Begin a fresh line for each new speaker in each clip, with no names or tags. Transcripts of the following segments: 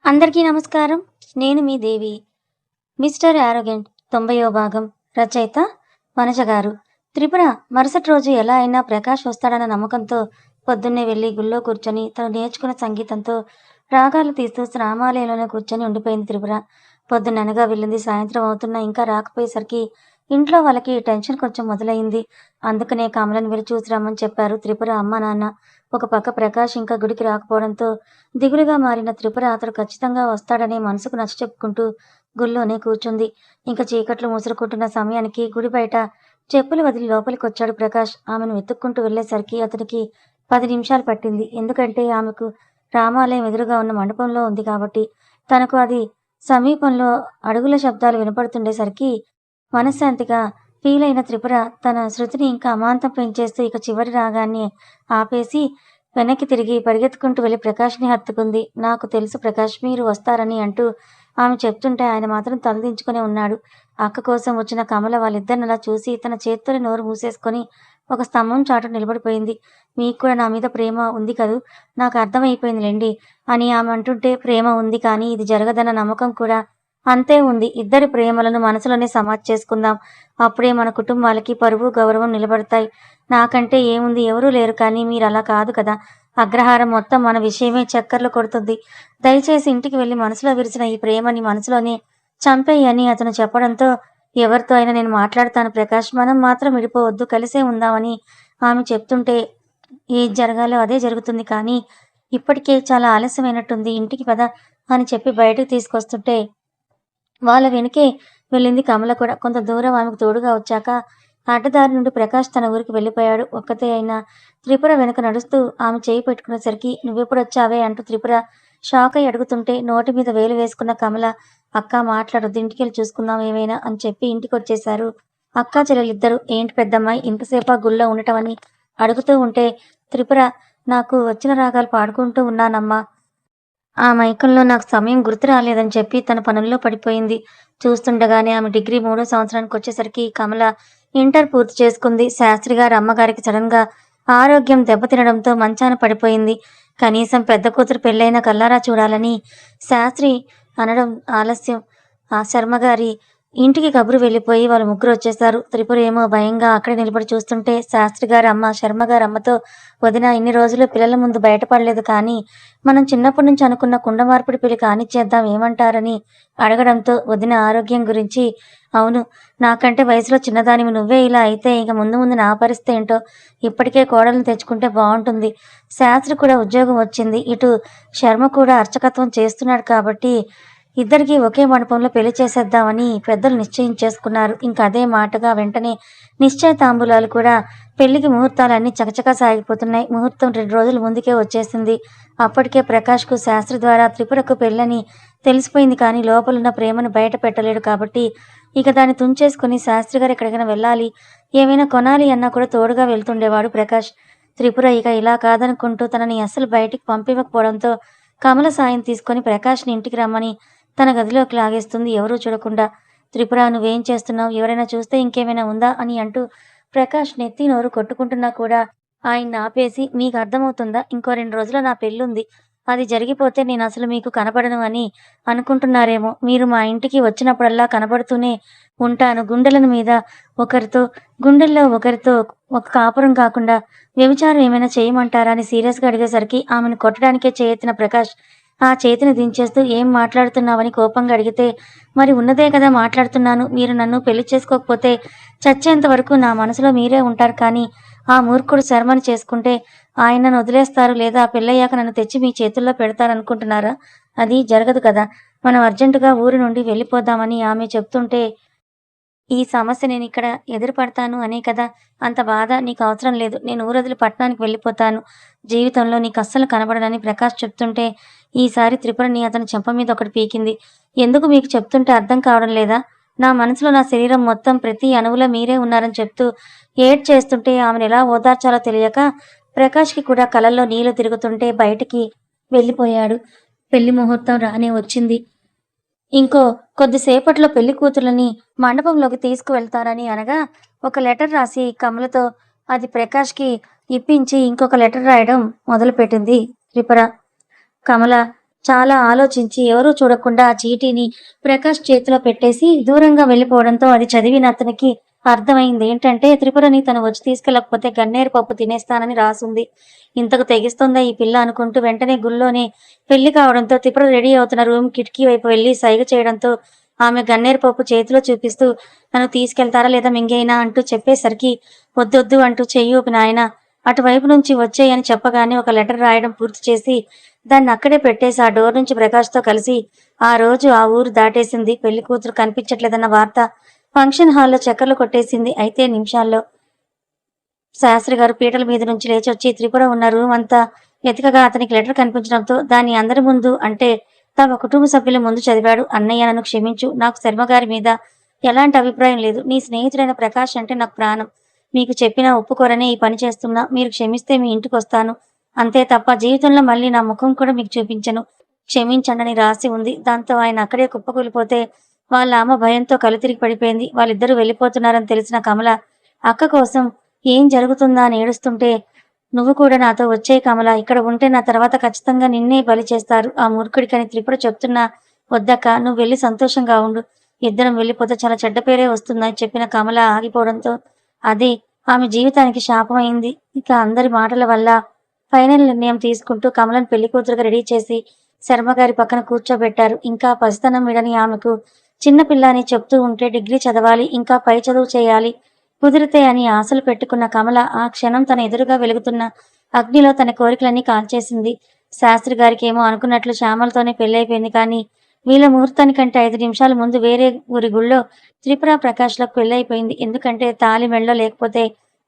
అందరికీ నమస్కారం. నేను మీ దేవి. మిస్టర్ యారోగెంట్ 90వ భాగం. రచయిత వనజ గారు. త్రిపుర మరుసటి రోజు ఎలా అయినా ప్రకాష్ వస్తాడన్న నమ్మకంతో పొద్దున్నే వెళ్ళి గుళ్ళో కూర్చొని తను నేర్చుకున్న సంగీతంతో రాగాలు తీస్తూ రామాలయంలోనే కూర్చొని ఉండిపోయింది త్రిపుర. పొద్దున్ననగా వెళ్ళింది. సాయంత్రం అవుతున్నా ఇంకా రాకపోయేసరికి ఇంట్లో వాళ్ళకి టెన్షన్ కొంచెం మొదలైంది. అందుకనే కమలని వెళ్ళి చూసి రమ్మని చెప్పారు త్రిపుర అమ్మ నాన్న. ఒక పక్క ప్రకాష్ ఇంకా గుడికి రాకపోవడంతో దిగులుగా మారిన త్రిపుర అతడు ఖచ్చితంగా వస్తాడనే మనసుకు నచ్చచెప్పుకుంటూ గుళ్ళోనే కూర్చుంది. ఇంక చీకట్లు ముసురుకుంటున్న సమయానికి గుడి బయట చెప్పులు వదిలి లోపలికొచ్చాడు ప్రకాష్. ఆమెను వెతుక్కుంటూ వెళ్ళేసరికి అతనికి 10 నిమిషాలు పట్టింది. ఎందుకంటే ఆమెకు రామాలయం ఎదురుగా ఉన్న మండపంలో ఉంది కాబట్టి. తనకు అది సమీపంలో అడుగుల శబ్దాలు వినపడుతుండేసరికి మనశ్శాంతిగా ఫీల్ అయిన త్రిపుర తన శృతిని ఇంకా అమాంతం పెంచేస్తూ ఇక చివరి రాగాన్ని ఆపేసి వెనక్కి తిరిగి పరిగెత్తుకుంటూ వెళ్ళి ప్రకాష్ని హత్తుకుంది. నాకు తెలుసు ప్రకాష్ మీరు వస్తారని అంటూ ఆమె చెప్తుంటే ఆయన మాత్రం తలదించుకునే ఉన్నాడు. అక్క కోసం వచ్చిన కమల వాళ్ళిద్దరిని అలా చూసి తన చేత్తోనే నోరు మూసేసుకొని ఒక స్తంభం చాటున నిలబడిపోయింది. మీకు కూడా నా మీద ప్రేమ ఉంది కదూ, నాకు అర్థమైపోయిందిలేండి అని ఆమె అంటుంటే ప్రేమ ఉంది కానీ ఇది జరగదన్న నమ్మకం కూడా అంతే ఉంది. ఇద్దరి ప్రేమలను మనసులోనే సమాధి చేసుకుందాం. అప్పుడే మన కుటుంబాలకి పరువు గౌరవం నిలబడతాయి. నాకంటే ఏముంది, ఎవరూ లేరు కానీ మీరు అలా కాదు కదా. అగ్రహారం మొత్తం మన విషయమే చక్కర్లు కొడుతుంది. దయచేసి ఇంటికి వెళ్ళి మనసులో విరిసిన ఈ ప్రేమని మనసులోనే చంపేయని అతను చెప్పడంతో ఎవరితో అయినా నేను మాట్లాడతాను ప్రకాష్, మనం మాత్రం విడిపోవద్దు, కలిసే ఉందామని ఆమె చెప్తుంటే ఏది జరగాలో అదే జరుగుతుంది. కానీ ఇప్పటికే చాలా ఆలస్యమైనట్టుంది, ఇంటికి పద అని చెప్పి బయటకు తీసుకొస్తుంటే వాళ్ళ వెనుకే వెళ్ళింది కమల కూడా. కొంత దూరం ఆమెకు తోడుగా వచ్చాక అడ్డదారి నుండి ప్రకాష్ తన ఊరికి వెళ్ళిపోయాడు. ఒక్కతే అయినా త్రిపుర వెనుక నడుస్తూ ఆమె చేయి పెట్టుకునేసరికి నువ్వెప్పుడొచ్చావే అంటూ త్రిపుర షాక్ అయి అడుగుతుంటే నోటి మీద వేలు వేసుకున్న కమల అక్క మాట్లాడొద్దు, ఇంటికెళ్ళి చూసుకుందాం ఏమైనా అని చెప్పి ఇంటికొచ్చేశారు అక్కా చెల్లెలిద్దరూ. ఏంటి పెద్దమ్మాయి ఇంతసేపు ఆ గుళ్ళో ఉండటం అని అడుగుతూ ఉంటే త్రిపుర నాకు వచ్చిన రాగాలు పాడుకుంటూ ఉన్నానమ్మా, ఆ మైకంలో నాకు సమయం గుర్తు రాలేదని చెప్పి తన పనుల్లో పడిపోయింది. చూస్తుండగానే ఆమె డిగ్రీ 3వ సంవత్సరానికి వచ్చేసరికి కమల ఇంటర్ పూర్తి చేసుకుంది. శాస్త్రి గారి అమ్మగారికి సడన్ గా ఆరోగ్యం దెబ్బతినడంతో మంచాన పడిపోయింది. కనీసం పెద్ద కూతురు పెళ్ళైన కల్లారా చూడాలని శాస్త్రి అనడం ఆలస్యం. ఆ శర్మగారి ఇంటికి కబురు వెళ్ళిపోయి వాళ్ళు ముగ్గురు వచ్చేశారు. త్రిపుర ఏమో భయంగా అక్కడే నిలబడి చూస్తుంటే శాస్త్రి గారి అమ్మ శర్మగారి అమ్మతో వదిన ఇన్ని రోజులు పిల్లల ముందు బయటపడలేదు కానీ మనం చిన్నప్పటి నుంచి అనుకున్న కుండ మార్పిడి పెళ్లి కానిచ్చేద్దాం ఏమంటారని అడగడంతో వదిన ఆరోగ్యం గురించి అవును, నాకంటే వయసులో చిన్నదానివి నువ్వే ఇలా అయితే ఇక ముందు ముందు నా పరిస్థితి ఏంటో, ఇప్పటికే కోడలను తెచ్చుకుంటే బాగుంటుంది. శాస్త్రి కూడా ఉద్యోగం వచ్చింది, ఇటు శర్మ కూడా అర్చకత్వం చేస్తున్నాడు కాబట్టి ఇద్దరికి ఒకే మండపంలో పెళ్లి చేసేద్దామని పెద్దలు నిశ్చయించేసుకున్నారు. ఇంకా అదే మాటగా వెంటనే నిశ్చయ తాంబూలాలు కూడా పెళ్లికి ముహూర్తాలన్నీ చకచకా సాగిపోతున్నాయి. ముహూర్తం 2 రోజుల ముందుకే వచ్చేసింది. అప్పటికే ప్రకాష్కు శాస్త్రి ద్వారా త్రిపురకు పెళ్ళని తెలిసిపోయింది కానీ లోపలున్న ప్రేమను బయట పెట్టలేడు కాబట్టి ఇక దాన్ని తుంచేసుకుని శాస్త్రి గారు ఎక్కడికైనా వెళ్ళాలి, ఏమైనా కొనాలి అన్నా కూడా తోడుగా వెళ్తుండేవాడు ప్రకాష్. త్రిపుర ఇక ఇలా కాదనుకుంటూ తనని అస్సలు బయటికి పంపివ్వకపోవడంతో కమల సాయం తీసుకొని ప్రకాష్ని ఇంటికి రమ్మని తన గదిలోకి లాగేస్తుంది ఎవరూ చూడకుండా. త్రిపుర నువ్వేం చేస్తున్నావు, ఎవరైనా చూస్తే ఇంకేమైనా ఉందా అని అంటూ ప్రకాష్ నెత్తి నోరు కొట్టుకుంటున్నా కూడా ఆయన్ని ఆపేసి మీకు అర్థమవుతుందా, ఇంకో 2 రోజుల్లో నా పెళ్ళుంది, అది జరిగిపోతే నేను అసలు మీకు కనపడను అని అనుకుంటున్నారేమో. మీరు మా ఇంటికి వచ్చినప్పుడల్లా కనబడుతూనే ఉంటాను. గుండెలను మీద ఒకరితో గుండెల్లో ఒకరితో ఒక కాపురం కాకుండా వ్యభిచారం ఏమైనా చేయమంటారా అని సీరియస్గా అడిగేసరికి ఆమెను కొట్టడానికే చేయెత్తిన ప్రకాష్ ఆ చేతిని దించేస్తూ ఏం మాట్లాడుతున్నావని కోపంగా అడిగితే మరి ఉన్నదే కదా మాట్లాడుతున్నాను, మీరు నన్ను పెళ్లి చేసుకోకపోతే చచ్చేంత వరకు నా మనసులో మీరే ఉంటారు కానీ ఆ మూర్ఖుడు శర్మని చేసుకుంటే ఆయన నన్ను వదిలేస్తారు లేదా పెళ్ళయ్యాక నన్ను తెచ్చి మీ చేతుల్లో పెడతారనుకుంటున్నారా, అది జరగదు కదా. మనం అర్జెంటుగా ఊరి నుండి వెళ్ళిపోదామని ఆమె చెప్తుంటే ఈ సమస్య నేనిక్కడ ఎదురుపడతాను అనే కదా అంత బాధ, నీకు అవసరం లేదు, నేను ఊరొదిలి పట్టణానికి వెళ్ళిపోతాను, జీవితంలో నీకు అస్సలు కనబడనని ప్రకాష్ చెప్తుంటే ఈసారి త్రిపురని అతని చెంప మీద ఒకటి పీకింది. ఎందుకు మీకు చెప్తుంటే అర్థం కావడం లేదా, నా మనసులో నా శరీరం మొత్తం ప్రతి అణువులో మీరే ఉన్నారని చెప్తూ ఏడ్ చేస్తుంటే ఆమెను ఎలా ఓదార్చాలో తెలియక ప్రకాష్కి కూడా కళ్ళల్లో నీళ్లు తిరుగుతుంటే బయటికి వెళ్ళిపోయాడు. పెళ్లి ముహూర్తం రానే వచ్చింది. ఇంకో కొద్దిసేపట్లో పెళ్లి కూతుర్లని మండపంలోకి తీసుకువెళ్తారని అనగా ఒక లెటర్ రాసి కమలతో అది ప్రకాష్కి ఇప్పించి ఇంకొక లెటర్ రాయడం మొదలుపెట్టింది త్రిపుర. కమల చాలా ఆలోచించి ఎవరూ చూడకుండా ఆ చీటీని ప్రకాష్ చేతిలో పెట్టేసి దూరంగా వెళ్ళిపోవడంతో అది చదివిన అతనికి అర్థమైంది ఏంటంటే త్రిపురని తను వచ్చి తీసుకెళ్ళకపోతే గన్నేరు పప్పు తినేస్తానని రాసుంది. ఇంతకు తెగిస్తుందా ఈ పిల్ల అనుకుంటూ వెంటనే గుళ్ళోనే పెళ్లి కావడంతో త్రిపుర రెడీ అవుతున్న రూమ్ కిటికీ వైపు వెళ్లి సైగ చేయడంతో ఆమె గన్నేరు పప్పు చేతిలో చూపిస్తూ నన్ను తీసుకెళ్తారా లేదా మింగేనా అంటూ చెప్పేసరికి వద్దొద్దు అంటూ చెయ్యి ఊపిన ఆయన అటువైపు నుంచి వచ్చేయని చెప్పగానే ఒక లెటర్ రాయడం పూర్తి చేసి దాన్ని అక్కడే పెట్టేసి ఆ డోర్ నుంచి ప్రకాష్‌తో కలిసి ఆ రోజు ఆ ఊరు దాటేసింది. పెళ్లి కూతురు కనిపించట్లేదన్న వార్త ఫంక్షన్ హాల్‌లో చక్కర్లు కొట్టేసింది. అయితే నిమిషాల్లో శాస్త్రి గారు పీటల మీద నుంచి లేచొచ్చి త్రిపుర ఉన్న రూమ్ అంతా వెతకగా అతనికి లెటర్ కనిపించడంతో దాన్ని అందరి ముందు అంటే తమ కుటుంబ సభ్యుల ముందు చదివాడు. అన్నయ్య నన్ను క్షమించు. నాకు శర్మగారి మీద ఎలాంటి అభిప్రాయం లేదు. నీ స్నేహితుడైన ప్రకాష్ అంటే నాకు ప్రాణం. మీకు చెప్పినా ఒప్పుకోరనే ఈ పని చేస్తున్నా. మీరు క్షమిస్తే మీ ఇంటికొస్తాను. అంతే తప్ప జీవితంలో మళ్ళీ నా ముఖం కూడా మీకు చూపించను. క్షమించండని రాసి ఉంది. దాంతో ఆయన అక్కడే కుప్పకూలిపోతే వాళ్ళ అమ్మ భయంతో కళ్ళు పడిపోయింది. వాళ్ళిద్దరూ వెళ్ళిపోతున్నారని తెలిసిన కమల అక్క కోసం ఏం జరుగుతుందా అని ఏడుస్తుంటే, నువ్వు కూడా నాతో వచ్చేయి కమల. ఇక్కడ ఉంటే నా తర్వాత ఖచ్చితంగా నిన్నే బలి చేస్తారు. ఆ మూర్ఖుడికని త్రిపుర చెప్తున్నా వద్దక్క నువ్వు వెళ్ళి సంతోషంగా ఉండు. ఇద్దరం వెళ్ళిపోతే చాలా చెడ్డ పేరే వస్తుందని చెప్పిన కమల ఆగిపోవడంతో అది ఆమె జీవితానికి శాపమైంది. ఇక అందరి మాటల వల్ల ఫైనల్ నిర్ణయం తీసుకుంటూ కమలను పెళ్లికూతురుగా రెడీ చేసి శర్మగారి పక్కన కూర్చోబెట్టారు. ఇంకా పసితనం విడని ఆమెకు చిన్న పిల్ల అని చెప్తూ ఉంటే డిగ్రీ చదవాలి, ఇంకా పై చదువు చేయాలి, కుదిరితే అని ఆశలు పెట్టుకున్న కమల ఆ క్షణం తన ఎదురుగా వెలుగుతున్న అగ్నిలో తన కోరికలన్నీ కాల్చేసింది. శాస్త్రి గారికేమో అనుకున్నట్లు శ్యామలతోనే పెళ్ళైపోయింది. కానీ వీళ్ళ ముహూర్తానికంటే 5 నిమిషాల ముందు వేరే ఊరి గుళ్ళో త్రిపుర ప్రకాష్‌లకు పెళ్ళైపోయింది. ఎందుకంటే తాళి మెడలో లేకపోతే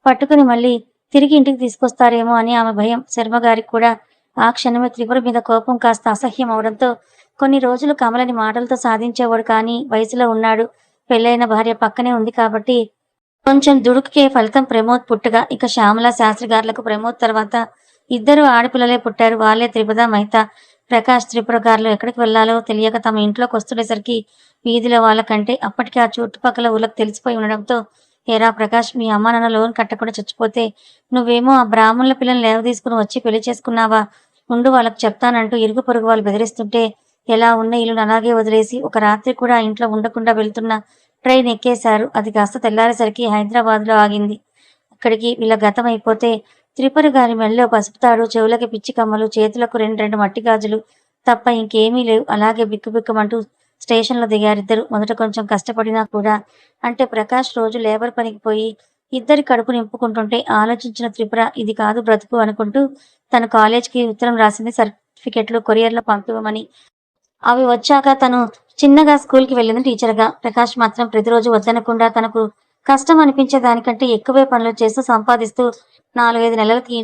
పట్టుకుని మళ్ళీ తిరిగి ఇంటికి తీసుకొస్తారేమో అని ఆమె భయం. శర్మగారికి కూడా ఆ క్షణమే త్రిపుర మీద కోపం కాస్త అసహ్యం అవడంతో కొన్ని రోజులు కమలని మాటలతో సాధించేవాడు. కానీ వయసులో ఉన్నాడు. పెళ్ళైన భార్య పక్కనే ఉంది కాబట్టి కొంచెం దుడుకుకే ఫలితం ప్రమోద్ పుట్టగా ఇక శ్యామల శాస్త్రి గారులకు ప్రమోద్ తర్వాత ఇద్దరు ఆడపిల్లలే పుట్టారు. వాళ్ళే త్రిపుద మహిత. ప్రకాష్ త్రిపుర గారులు ఎక్కడికి వెళ్లాలో తెలియక తమ ఇంట్లోకి వస్తుండేసరికి వీధిలో వాళ్ళకంటే అప్పటికే ఆ చుట్టుపక్కల ఊళ్ళకి తెలిసిపోయి ఉండడంతో ఏరా ప్రకాష్ మీ అమ్మ నాన్న లోన్ కట్టకుండా చచ్చిపోతే నువ్వేమో ఆ బ్రాహ్మణుల పిల్లల్ని లేవదీసుకుని వచ్చి పెళ్లి చేసుకున్నావా? ఉండు వాళ్ళకు చెప్తానంటూ ఇరుగు పొరుగు వాళ్ళు బెదిరిస్తుంటే ఎలా ఉన్న ఇల్లును అలాగే వదిలేసి ఒక రాత్రి కూడా ఆ ఇంట్లో ఉండకుండా వెళ్తున్న ట్రైన్ ఎక్కేశారు. అది కాస్త తెల్లారేసరికి హైదరాబాద్‌లో ఆగింది. అక్కడికి వీళ్ళ గతం అయిపోతే త్రిపుర గారి మెడలో పసుపు తాడు, చెవులకి పిచ్చి కమ్మలు, చేతులకు 2 మట్టి గాజులు తప్ప ఇంకేమీ లేవు. అలాగే బిక్కుబిక్కుమంటూ స్టేషన్‌లో దిగారిద్దరు. మొదట కొంచెం కష్టపడినా కూడా అంటే ప్రకాష్ రోజు లేబర్ పనికి పోయి ఇద్దరి కడుపు నింపుకుంటుంటే ఆలోచించిన త్రిపుర ఇది కాదు బ్రతుకు అనుకుంటూ తన కాలేజ్‌కి ఉత్తరం రాసింది సర్టిఫికెట్లు కొరియర్‌లో పంపివ్వమని. అవి వచ్చాక తను చిన్నగా స్కూల్‌కి వెళ్ళింది టీచర్‌గా. ప్రకాష్ మాత్రం ప్రతిరోజు వద్దనకుండా తనకు కష్టం అనిపించే దానికంటే ఎక్కువే పనులు చేస్తూ సంపాదిస్తూ 4, 5 నెలలకి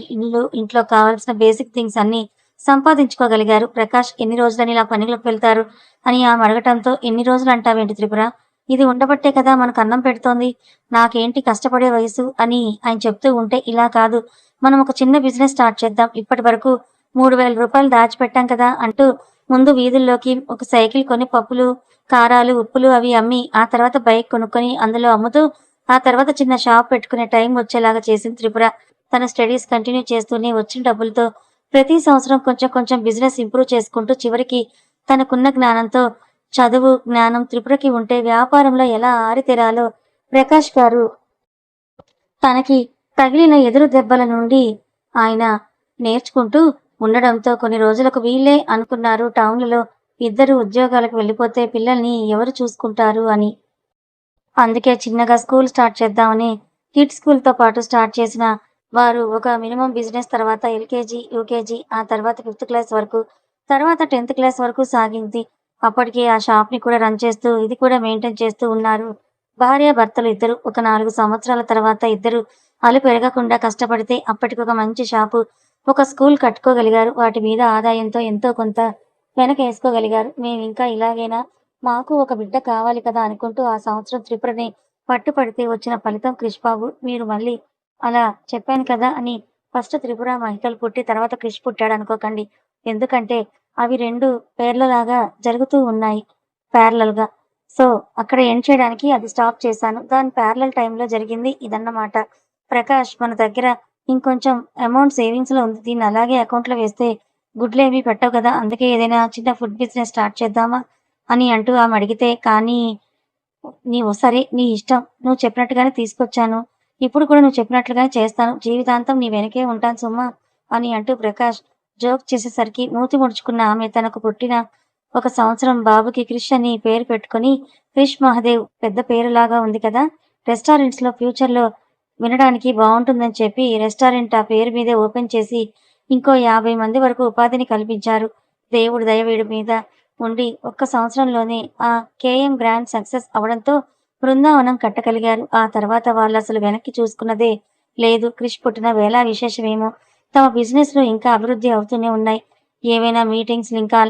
ఇంట్లో కావాల్సిన బేసిక్ థింగ్స్ అన్నీ సంపాదించుకోగలిగారు. ప్రకాష్ ఎన్ని రోజులని ఇలా పనులకు వెళ్తారు అని ఆమె అడగటంతో ఎన్ని రోజులు అంటావేంటి త్రిపుర? ఇది ఉండబట్టే కదా మనకు అన్నం పెడుతోంది. నాకేంటి కష్టపడే వయసు అని ఆయన చెప్తూ ఉంటే ఇలా కాదు మనం ఒక చిన్న బిజినెస్ స్టార్ట్ చేద్దాం. ఇప్పటి వరకు రూ. 3,000 దాచిపెట్టాం కదా అంటూ ముందు వీధుల్లోకి ఒక సైకిల్ కొని పప్పులు, కారాలు, ఉప్పులు అవి అమ్మి ఆ తర్వాత బైక్ కొనుక్కొని అందులో అమ్ముతూ ఆ తర్వాత చిన్న షాప్ పెట్టుకునే టైం వచ్చేలాగా చేసింది త్రిపుర. తన స్టడీస్ కంటిన్యూ చేస్తూనే వచ్చిన డబ్బులతో ప్రతి సంవత్సరం కొంచెం కొంచెం బిజినెస్ ఇంప్రూవ్ చేసుకుంటూ చివరికి తనకున్న జ్ఞానంతో చదువు, జ్ఞానం త్రిపురకి ఉంటే వ్యాపారంలో ఎలా ఆరితేరాలో ప్రకాష్ గారు తనకి తగిలిన ఎదురు దెబ్బల నుండి ఆయన నేర్చుకుంటూ ఉండడంతో కొన్ని రోజులకు వీళ్ళే అనుకున్నారు టౌన్లలో ఇద్దరు ఉద్యోగాలకు వెళ్ళిపోతే పిల్లల్ని ఎవరు చూసుకుంటారు అని. అందుకే చిన్నగా స్కూల్ స్టార్ట్ చేద్దామని కిడ్స్ స్కూల్‌తో పాటు స్టార్ట్ చేసిన వారు ఒక మినిమమ్ బిజినెస్ తర్వాత ఎల్‌కేజీ, యూకేజీ ఆ తర్వాత 5థ్ క్లాస్ వరకు, తర్వాత 10థ్ క్లాస్ వరకు సాగింది. అప్పటికే ఆ షాప్‌ని కూడా రన్ చేస్తూ, ఇది కూడా మెయింటైన్ చేస్తూ ఉన్నారు. భార్యాభర్తలు ఇద్దరు. ఒక 4 సంవత్సరాల తర్వాత ఇద్దరు అలుపెరగకుండా కష్టపడితే అప్పటికొక మంచి షాపు, ఒక స్కూల్ కట్టుకోగలిగారు. వాటి మీద ఆదాయంతో ఎంతో కొంత వెనకేసుకోగలిగారు. మేమింకా ఇలాగేనా? మాకు ఒక బిడ్డ కావాలి కదా అనుకుంటూ ఆ సంవత్సరం త్రిపురని పట్టుపడితే వచ్చిన ఫలితం క్రిష్ బాబు. మీరు మళ్ళీ అలా చెప్పాను కదా అని ఫస్ట్ త్రిపుర మహికలు పుట్టి తర్వాత క్రిష్ పుట్టాడనుకోకండి. ఎందుకంటే అవి 2 పేర్లలాగా జరుగుతూ ఉన్నాయి ప్యారలల్‌గా. సో, అక్కడ ఎండ్ చేయడానికి అది స్టాప్ చేశాను. దాని ప్యారలల్ టైమ్‌లో జరిగింది ఇదన్నమాట. ప్రకాష్ మన దగ్గర ఇంకొంచెం అమౌంట్ సేవింగ్స్‌లో ఉంది. దీన్ని అలాగే అకౌంట్‌లో వేస్తే గుడ్లేమీ పెట్టవు కదా! అందుకే ఏదైనా చిన్న ఫుడ్ బిజినెస్ స్టార్ట్ చేద్దామా అని అంటూ ఆమె అడిగితే, కానీ నీవు సరే నీ ఇష్టం. నువ్వు చెప్పినట్టుగానే తీసుకొచ్చాను. ఇప్పుడు కూడా నువ్వు చెప్పినట్లుగానే చేస్తాను. జీవితాంతం నీ వెనకే ఉంటాను సుమా అని అంటూ ప్రకాష్ జోక్ చేసేసరికి మూతి ముడుచుకున్న ఆమె తనకు పుట్టిన ఒక సంవత్సరం బాబుకి క్రిష్ అని పేరు పెట్టుకొని, క్రిష్ మహదేవ్ పెద్ద పేరులాగా ఉంది కదా! రెస్టారెంట్స్‌లో ఫ్యూచర్‌లో వినడానికి బావుంటుందని చెప్పి రెస్టారెంట్ ఆ పేరు మీదే ఓపెన్ చేసి ఇంకో 50 మంది వరకు ఉపాధిని కల్పించారు. దేవుడి దయ వీడి మీద ఉండి ఒక్క సంవత్సరంలోనే ఆ కేఎం గ్రాండ్ సక్సెస్ అవ్వడంతో బృందావనం కట్టగలిగారు. ఆ తర్వాత వాళ్ళసలు వెనక్కి చూసుకున్నదే లేదు. క్రిష్ పుట్టిన వేళ విశేషమేమో తమ బిజినెస్‌లు ఇంకా అభివృద్ధి అవుతూనే ఉన్నాయి. ఏవైనా మీటింగ్స్ ఇంకా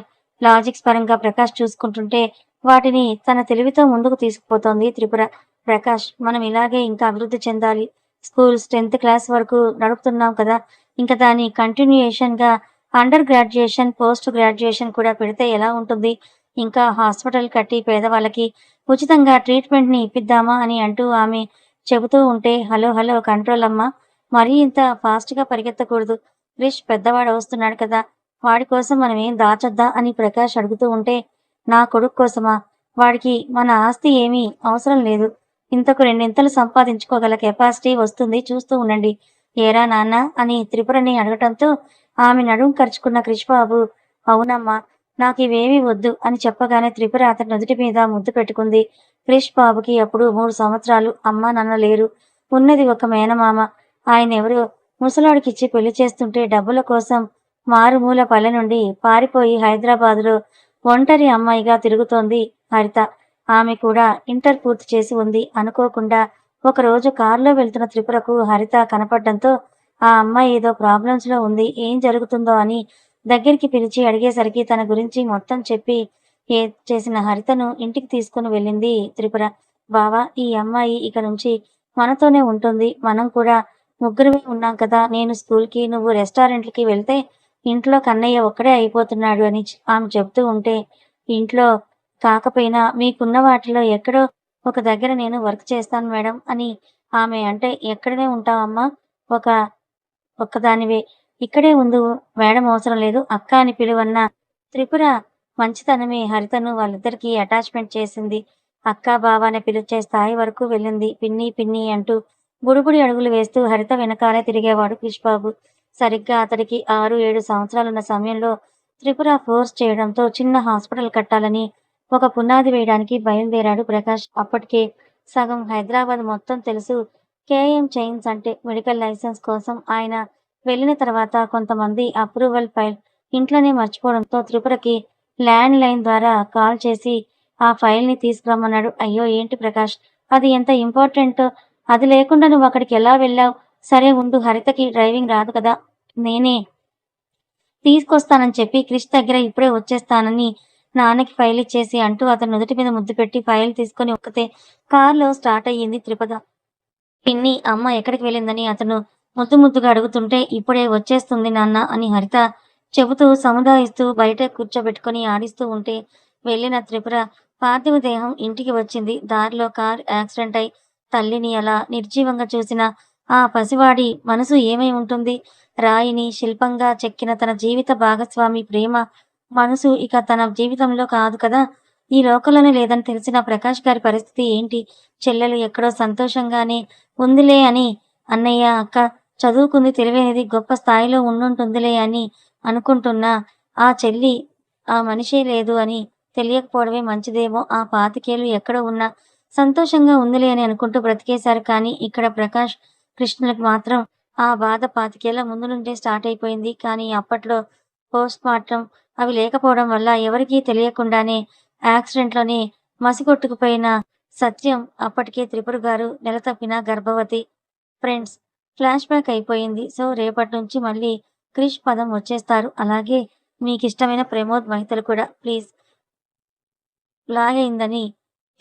లాజిక్స్ పరంగా ప్రకాష్ చూసుకుంటుంటే వాటిని తన తెలివితో ముందుకు తీసుకుపోతోంది త్రిపుర. ప్రకాష్, మనం ఇలాగే ఇంకా అభివృద్ధి చెందాలి. స్కూల్స్ 10th క్లాస్ వరకు నడుపుతున్నాం కదా! ఇంక దాని కంటిన్యూయేషన్‌గా అండర్ గ్రాడ్యుయేషన్, పోస్ట్ గ్రాడ్యుయేషన్ కూడా పెడితే ఎలా ఉంటుంది? ఇంకా హాస్పిటల్ కట్టి పేదవాళ్ళకి ఉచితంగా ట్రీట్మెంట్‌ని ఇప్పిద్దామా అని అంటూ ఆమె చెబుతూ ఉంటే, హలో! హలో! కంట్రోల్ అమ్మా! మరీ ఇంత ఫాస్ట్‌గా పరిగెత్తకూడదు. క్రిష్ పెద్దవాడవుతున్నాడు కదా! వాడి కోసం మనమేం దాచొద్దా అని ప్రకాష్ అడుగుతూ ఉంటే, నా కొడుకు కోసమా? వాడికి మన ఆస్తి ఏమీ అవసరం లేదు. ఇంతకు రెండింతలు సంపాదించుకోగల కెపాసిటీ వస్తుంది చూస్తూ ఉండండి. ఏరా నాన్నా అని త్రిపురని అడగటంతో ఆమె నడుం కరుచుకున్న క్రిష్ బాబు, అవునమ్మా! నాకివేమీ వద్దు అని చెప్పగానే త్రిపుర అతని నుదుటి మీద ముద్దు పెట్టుకుంది. క్రిష్ బాబుకి అప్పుడు 3 సంవత్సరాలు. అమ్మా, నాన్న లేరు. ఉన్నది ఒక మేనమామ. ఆయనెవరో ముసలోడికిచ్చి పెళ్లి చేస్తుంటే డబ్బుల కోసం మారుమూల పల్లె నుండి పారిపోయి హైదరాబాదులో ఒంటరి అమ్మాయిగా తిరుగుతోంది హరిత. ఆమె కూడా ఇంటర్ పూర్తి చేసి ఉంది. అనుకోకుండా ఒకరోజు కారులో వెళ్తున్న త్రిపురకు హరిత కనపడ్డంతో ఆ అమ్మాయి ఏదో ప్రాబ్లమ్స్‌లో ఉంది. ఏం జరుగుతుందో అని దగ్గరికి పిలిచి అడిగేసరికి తన గురించి మొత్తం చెప్పి చేసిన హరితను ఇంటికి తీసుకొని వెళ్ళింది త్రిపుర. బావ, ఈ అమ్మాయి ఇక నుంచి మనతోనే ఉంటుంది. మనం కూడా ముగ్గురమే ఉన్నాం కదా! నేను స్కూల్‌కి, నువ్వు రెస్టారెంట్‌లకి వెళ్తే ఇంట్లో కన్నయ్య ఒక్కడే అయిపోతున్నాడు అని ఆమె చెప్తూ ఉంటే, ఇంట్లో కాకపోయినా మీకున్న వాటిలో ఎక్కడో ఒక దగ్గర నేను వర్క్ చేస్తాను మేడం అని ఆమె అంటే, ఎక్కడనే ఉంటావమ్మా? ఒక ఒక్కదానివే. ఇక్కడే ఉండు మేడం అవసరం లేదు. అక్క అని పిలువన్న త్రిపుర మంచితనమే హరితను వాళ్ళిద్దరికీ అటాచ్‌మెంట్ చేసింది. అక్క, బావ అని పిలిచే స్థాయి వరకు వెళ్ళింది. పిన్ని, పిన్ని అంటూ బుడిబుడి అడుగులు వేస్తూ హరిత వెనకాలే తిరిగేవాడు క్రిష్ బాబు. సరిగ్గా అతడికి 6, 7 సంవత్సరాలున్న సమయంలో త్రిపుర ఫోర్స్ చేయడంతో చిన్న హాస్పిటల్ కట్టాలని ఒక పునాది వేయడానికి బయలుదేరాడు ప్రకాష్. అప్పటికే సగం హైదరాబాద్ మొత్తం తెలుసు. కేఎం చైన్స్ అంటే మెడికల్ లైసెన్స్ కోసం ఆయన వెళ్ళిన తర్వాత కొంతమంది అప్రూవల్ ఫైల్ ఇంట్లోనే మర్చిపోవడంతో త్రిపురకి ల్యాండ్ లైన్ ద్వారా కాల్ చేసి ఆ ఫైల్‌ని తీసుకురమ్మన్నాడు. అయ్యో! ఏంటి ప్రకాష్, అది ఎంత ఇంపార్టెంట్. అది లేకుండా నువ్వు అక్కడికి ఎలా వెళ్ళావు? సరే ఉండు, హరితకి డ్రైవింగ్ రాదు కదా! నేనే తీసుకొస్తానని చెప్పి క్రిష్ దగ్గర ఇప్పుడే వచ్చేస్తానని నాన్నకి ఫైల్ ఇచ్చేసి అంటూ అతని నుదుటి మీద ముద్దు పెట్టి ఫైల్ తీసుకొని ఒక్కతే కారులో స్టార్ట్ అయ్యింది త్రిపద. పిన్ని, అమ్మ ఎక్కడికి వెళ్ళిందని అతను ముద్దు ముద్దుగా అడుగుతుంటే, ఇప్పుడే వచ్చేస్తుంది నాన్న అని హరిత చెబుతూ సముదాయిస్తూ బయట కూర్చోబెట్టుకొని ఆడిస్తూ ఉంటే వెళ్ళిన త్రిపుర పార్థివ దేహం ఇంటికి వచ్చింది. దారిలో కార్ యాక్సిడెంట్ అయి తల్లిని అలా నిర్జీవంగా చూసిన ఆ పసివాడి మనసు ఏమై ఉంటుంది? రాయిని శిల్పంగా చెక్కిన తన జీవిత భాగస్వామి ప్రేమ మనసు ఇక తన జీవితంలో కాదు కదా! ఈ లోకంలోనే లేదని తెలిసిన ప్రకాష్ గారి పరిస్థితి ఏంటి? చెల్లెలు ఎక్కడో సంతోషంగానే ఉందిలే అని అన్నయ్య, అక్క చదువుకుంది, తెలివైనది, గొప్ప స్థాయిలో ఉండుంటుందిలే అని అనుకుంటున్నా ఆ చెల్లి ఆ మనిషే లేదు అని తెలియకపోవడమే మంచిదేమో. ఆ 25 ఎక్కడో ఉన్నా సంతోషంగా ఉందిలే అని అనుకుంటూ బ్రతికేశారు. కానీ ఇక్కడ ప్రకాష్, కృష్ణలకు మాత్రం ఆ బాధ 25 ముందు నుండే స్టార్ట్ అయిపోయింది. కానీ అప్పట్లో పోస్ట్‌మార్టం అవి లేకపోవడం వల్ల ఎవరికీ తెలియకుండానే యాక్సిడెంట్‌లోనే మసిగొట్టుకుపోయిన సత్యం అప్పటికే త్రిపుర గారు నెల తప్పిన గర్భవతి. ఫ్రెండ్స్, ఫ్లాష్ బ్యాక్ అయిపోయింది. సో, రేపటి నుంచి మళ్ళీ క్రిష్ పదం వచ్చేస్తారు. అలాగే మీకిష్టమైన ప్రమోద్ మహితలు కూడా. ప్లీజ్ లాగ్ అయిందని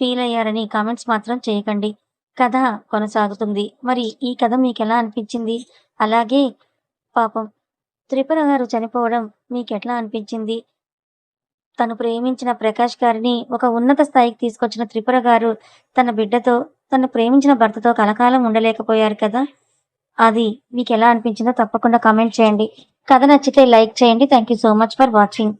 ఫీల్ అయ్యారని కామెంట్స్ మాత్రం చేయకండి. కథ కొనసాగుతుంది. మరి ఈ కథ మీకెలా అనిపించింది? అలాగే పాపం త్రిపుర గారు చనిపోవడం మీకెట్లా అనిపించింది? తను ప్రేమించిన ప్రకాష్ గారిని ఒక ఉన్నత స్థాయికి తీసుకొచ్చిన త్రిపుర గారు తన బిడ్డతో, తను ప్రేమించిన భర్తతో కలకాలం ఉండలేకపోయారు కదా! అది మీకెలా అనిపించిందో తప్పకుండా కామెంట్ చేయండి. కథ నచ్చితే లైక్ చేయండి. Thank you so much for watching.